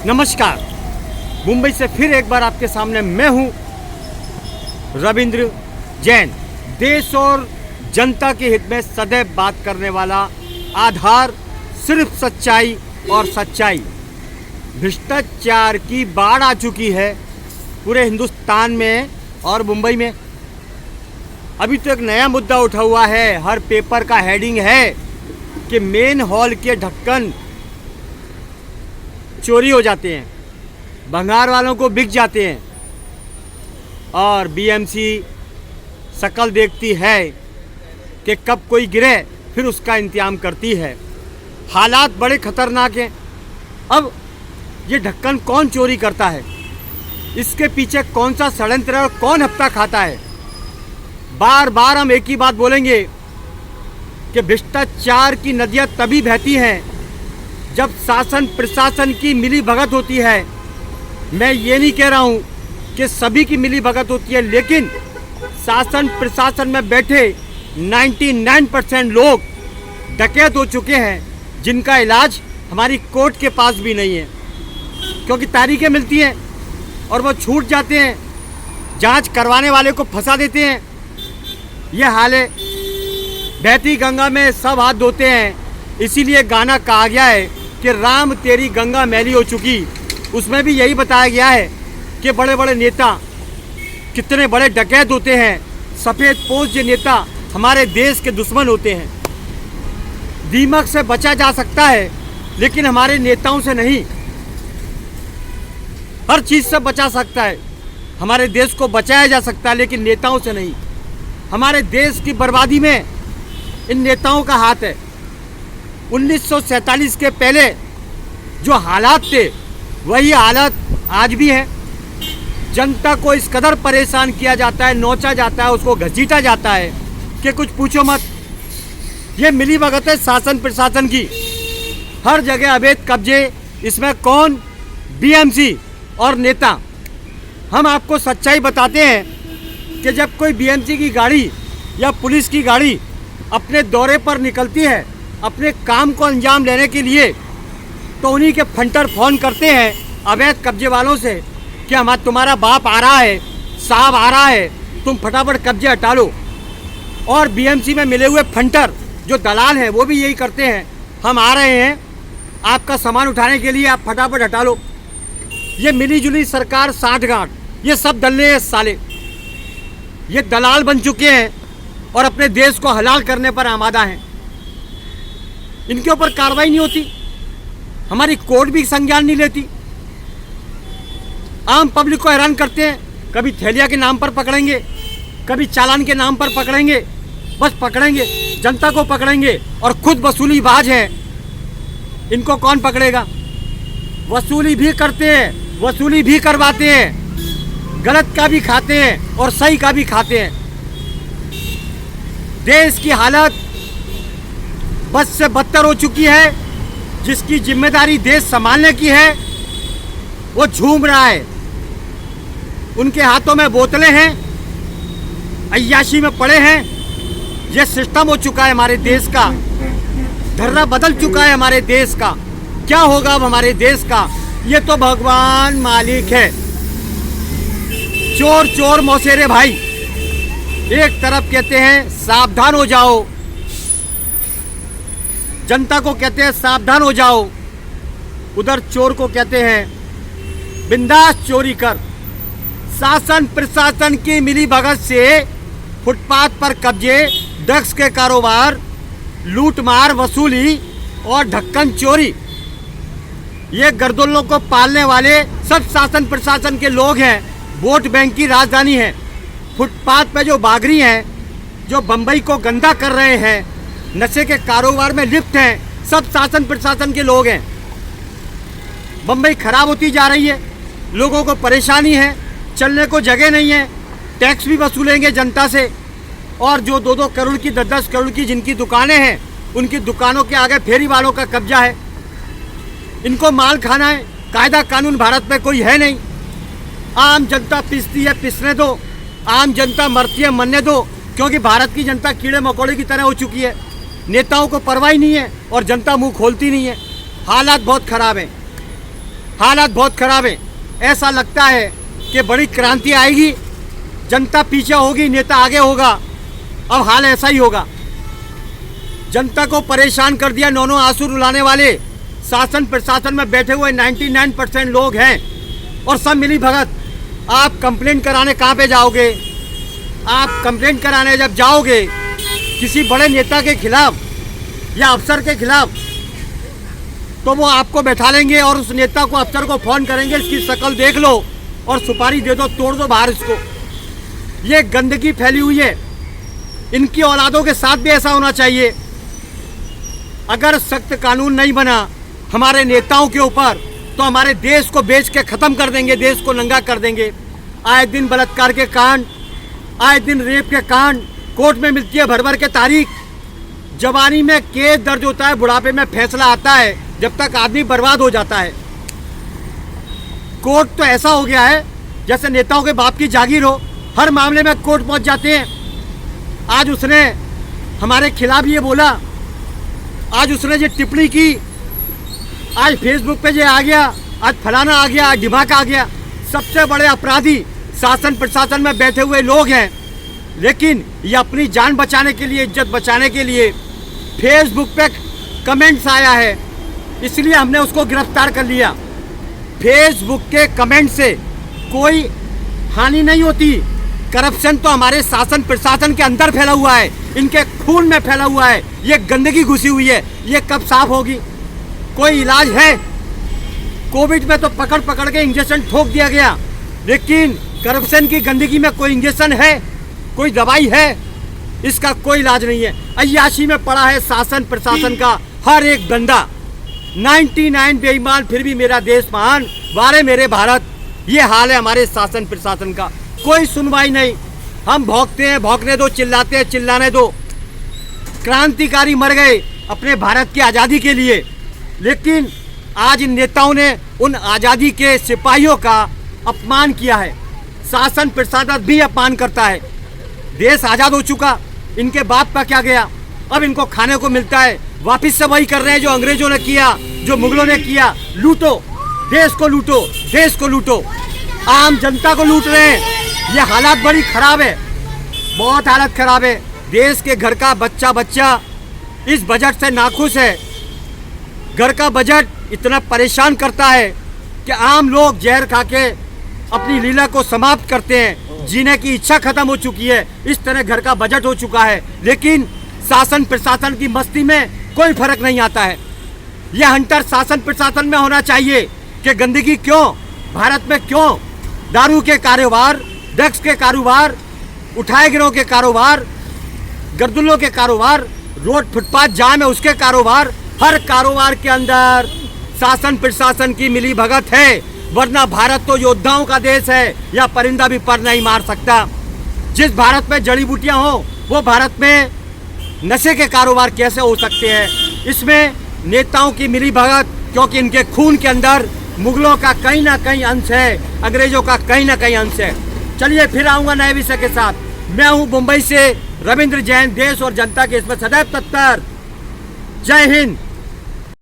नमस्कार। मुंबई से फिर एक बार आपके सामने मैं हूं रविंद्र जैन। देश और जनता के हित में सदैव बात करने वाला, आधार सिर्फ सच्चाई और सच्चाई। भ्रष्टाचार की बाढ़ आ चुकी है पूरे हिंदुस्तान में और मुंबई में। अभी तो एक नया मुद्दा उठा हुआ है, हर पेपर का हेडिंग है कि मेन हॉल के ढक्कन चोरी हो जाते हैं, भंगार वालों को बिक जाते हैं और बीएमसी शक्ल देखती है कि कब कोई गिरे फिर उसका इंतजाम करती है। हालात बड़े खतरनाक हैं। अब ये ढक्कन कौन चोरी करता है, इसके पीछे कौन सा षड्यंत्र है और कौन हफ्ता खाता है। बार बार हम एक ही बात बोलेंगे कि भ्रष्टाचार की नदियाँ तभी बहती हैं जब शासन प्रशासन की मिली भगत होती है। मैं ये नहीं कह रहा हूँ कि सभी की मिली भगत होती है, लेकिन शासन प्रशासन में बैठे 99% लोग डकैत हो चुके हैं जिनका इलाज हमारी कोर्ट के पास भी नहीं है, क्योंकि तारीखें मिलती हैं और वो छूट जाते हैं, जांच करवाने वाले को फंसा देते हैं। ये हाल है। बहती गंगा में सब हाथ धोते हैं, इसीलिए गाना कहा गया है कि राम तेरी गंगा मैली हो चुकी। उसमें भी यही बताया गया है कि बड़े बड़े नेता कितने बड़े डकैत होते हैं। सफ़ेद पोश जो नेता हमारे देश के दुश्मन होते हैं। दीमक से बचा जा सकता है लेकिन हमारे नेताओं से नहीं। हर चीज़ से बचा सकता है, हमारे देश को बचाया जा सकता है, लेकिन नेताओं से नहीं। हमारे देश की बर्बादी में इन नेताओं का हाथ है। 1947 के पहले जो हालात थे वही हालात आज भी हैं। जनता को इस कदर परेशान किया जाता है, नोचा जाता है, उसको घसीटा जाता है कि कुछ पूछो मत। ये मिली भगत है शासन प्रशासन की। हर जगह अवैध कब्जे, इसमें कौन? बीएमसी और नेता। हम आपको सच्चाई बताते हैं कि जब कोई बीएमसी की गाड़ी या पुलिस की गाड़ी अपने दौरे पर निकलती है अपने काम को अंजाम लेने के लिए, तो उन्हीं के फंटर फ़ोन करते हैं अवैध कब्जे वालों से कि हमारा तुम्हारा बाप आ रहा है, साहब आ रहा है, तुम फटाफट कब्जे हटा लो। और बीएमसी में मिले हुए फंटर जो दलाल हैं वो भी यही करते हैं, हम आ रहे हैं आपका सामान उठाने के लिए, आप फटाफट हटा लो। ये मिली जुली सरकार साठगांठ, ये सब दल्ले हैं साले। ये दलाल बन चुके हैं और अपने देश को हलाल करने पर आमादा हैं। इनके ऊपर कार्रवाई नहीं होती, हमारी कोर्ट भी संज्ञान नहीं लेती। आम पब्लिक को हैरान करते हैं, कभी थैलिया के नाम पर पकड़ेंगे, कभी चालान के नाम पर पकड़ेंगे, बस पकड़ेंगे, जनता को पकड़ेंगे और खुद वसूलीबाज हैं। इनको कौन पकड़ेगा? वसूली भी करते हैं, वसूली भी करवाते हैं, गलत का भी खाते हैं और सही का भी खाते हैं। देश की हालत बद से बदतर हो चुकी है। जिसकी जिम्मेदारी देश संभालने की है वो झूम रहा है। उनके हाथों में बोतलें हैं, अय्याशी में पड़े हैं। ये सिस्टम हो चुका है हमारे देश का, धर्रा बदल चुका है हमारे देश का। क्या होगा अब हमारे देश का, ये तो भगवान मालिक है। चोर चोर मौसेरे भाई, एक तरफ कहते हैं सावधान हो जाओ, जनता को कहते हैं सावधान हो जाओ, उधर चोर को कहते हैं बिंदास चोरी कर। शासन प्रशासन की मिली भगत से फुटपाथ पर कब्जे, ड्रग्स के कारोबार, लूटमार, वसूली और ढक्कन चोरी, ये गर्दोलों को पालने वाले सब शासन प्रशासन के लोग हैं। वोट बैंक की राजधानी है। फुटपाथ पे जो बागरी हैं, जो बम्बई को गंदा कर रहे हैं, नशे के कारोबार में लिप्त हैं, सब शासन प्रशासन के लोग हैं। बम्बई खराब होती जा रही है, लोगों को परेशानी है, चलने को जगह नहीं है, टैक्स भी वसूलेंगे जनता से। और जो 2-2 करोड़ की 10-10 करोड़ की जिनकी दुकानें हैं, उनकी दुकानों के आगे फेरी वालों का कब्जा है। इनको माल खाना है, कायदा कानून भारत में कोई है नहीं। आम जनता पिसती है, पिसने दो। आम जनता मरती है, मरने दो, क्योंकि भारत की जनता कीड़े मकोड़े की तरह हो चुकी है। नेताओं को परवाह नहीं है और जनता मुंह खोलती नहीं है। हालात बहुत ख़राब हैं। हालात बहुत खराब है। ऐसा लगता है कि बड़ी क्रांति आएगी, जनता पीछे होगी, नेता आगे होगा। अब हाल ऐसा ही होगा। जनता को परेशान कर दिया। नौनों आंसू रुलाने वाले शासन प्रशासन में बैठे हुए 99% लोग हैं और सब मिली भगत। आप कंप्लेंट कराने कहाँ पे जाओगे? आप कंप्लेंट कराने जब जाओगे किसी बड़े नेता के खिलाफ या अफसर के खिलाफ, तो वो आपको बैठा लेंगे और उस नेता को, अफसर को फ़ोन करेंगे, इसकी शक्ल देख लो और सुपारी दे दो, तोड़ दो बाहर इसको। ये गंदगी फैली हुई है। इनकी औलादों के साथ भी ऐसा होना चाहिए। अगर सख्त कानून नहीं बना हमारे नेताओं के ऊपर तो हमारे देश को बेच के ख़त्म कर देंगे, देश को नंगा कर देंगे। आए दिन बलात्कार के कांड, आए दिन रेप के कांड, कोर्ट में मिलती है भर भर के तारीख। जवानी में केस दर्ज होता है, बुढ़ापे में फैसला आता है, जब तक आदमी बर्बाद हो जाता है। कोर्ट तो ऐसा हो गया है जैसे नेताओं के बाप की जागीर हो। हर मामले में कोर्ट पहुंच जाते हैं। आज उसने हमारे खिलाफ ये बोला, आज उसने ये टिप्पणी की, आज फेसबुक पे ये आ गया, आज फलाना आ गया, आज ढिमाका आ गया। सबसे बड़े अपराधी शासन प्रशासन में बैठे हुए लोग हैं। लेकिन ये अपनी जान बचाने के लिए, इज्जत बचाने के लिए फेसबुक पे कमेंट्स आया है, इसलिए हमने उसको गिरफ्तार कर लिया। फेसबुक के कमेंट से कोई हानि नहीं होती। करप्शन तो हमारे शासन प्रशासन के अंदर फैला हुआ है, इनके खून में फैला हुआ है। ये गंदगी घुसी हुई है, ये कब साफ होगी? कोई इलाज है? कोविड में तो पकड़ पकड़ के इंजेक्शन ठोक दिया गया, लेकिन करप्शन की गंदगी में कोई इंजेक्शन है? कोई दवाई है? इसका कोई इलाज नहीं है। अय्याशी में पड़ा है शासन प्रशासन का हर एक बंदा। 99 बेईमान फिर भी मेरा देश महान, वारे मेरे भारत। ये हाल है हमारे शासन प्रशासन का। कोई सुनवाई नहीं। हम भौंकते हैं, भौंकने दो, चिल्लाते हैं, चिल्लाने दो। क्रांतिकारी मर गए अपने भारत की आज़ादी के लिए, लेकिन आज इन नेताओं ने उन आज़ादी के सिपाहियों का अपमान किया है। शासन प्रशासन भी अपमान करता है। देश आज़ाद हो चुका, इनके बाप का क्या गया? अब इनको खाने को मिलता है, वापिस से वही कर रहे हैं जो अंग्रेजों ने किया, जो मुगलों ने किया। लूटो, देश को लूटो, देश को लूटो, आम जनता को लूट रहे हैं। ये हालात बड़ी खराब है, बहुत हालत खराब है। देश के घर का बच्चा बच्चा इस बजट से नाखुश है। घर का बजट इतना परेशान करता है कि आम लोग जहर खा के अपनी लीला को समाप्त करते हैं। जीने की इच्छा खत्म हो चुकी है। इस तरह घर का बजट हो चुका है, लेकिन शासन प्रशासन की मस्ती में कोई फर्क नहीं आता है। यह हंटर शासन प्रशासन में होना चाहिए कि गंदगी क्यों भारत में, क्यों दारू के कारोबार, ड्रग्स के कारोबार, उठाए गिरोह के कारोबार, गर्दुल्लों के कारोबार, रोड फुटपाथ जाम है उसके कारोबार। हर कारोबार के अंदर शासन प्रशासन की मिली भगत है, वरना भारत तो योद्धाओं का देश है, या परिंदा भी पर नहीं मार सकता। जिस भारत में जड़ी बूटियां हो, वो भारत में नशे के कारोबार कैसे हो सकते हैं? इसमें नेताओं की मिली भगत, क्योंकि इनके खून के अंदर मुगलों का कहीं ना कहीं अंश है, अंग्रेजों का कहीं ना कहीं अंश है। चलिए फिर आऊँगा नए विषय के साथ। मैं हूँ मुंबई से रविंद्र जैन, देश और जनता के इसमें सदैव तत्पर। जय हिंद।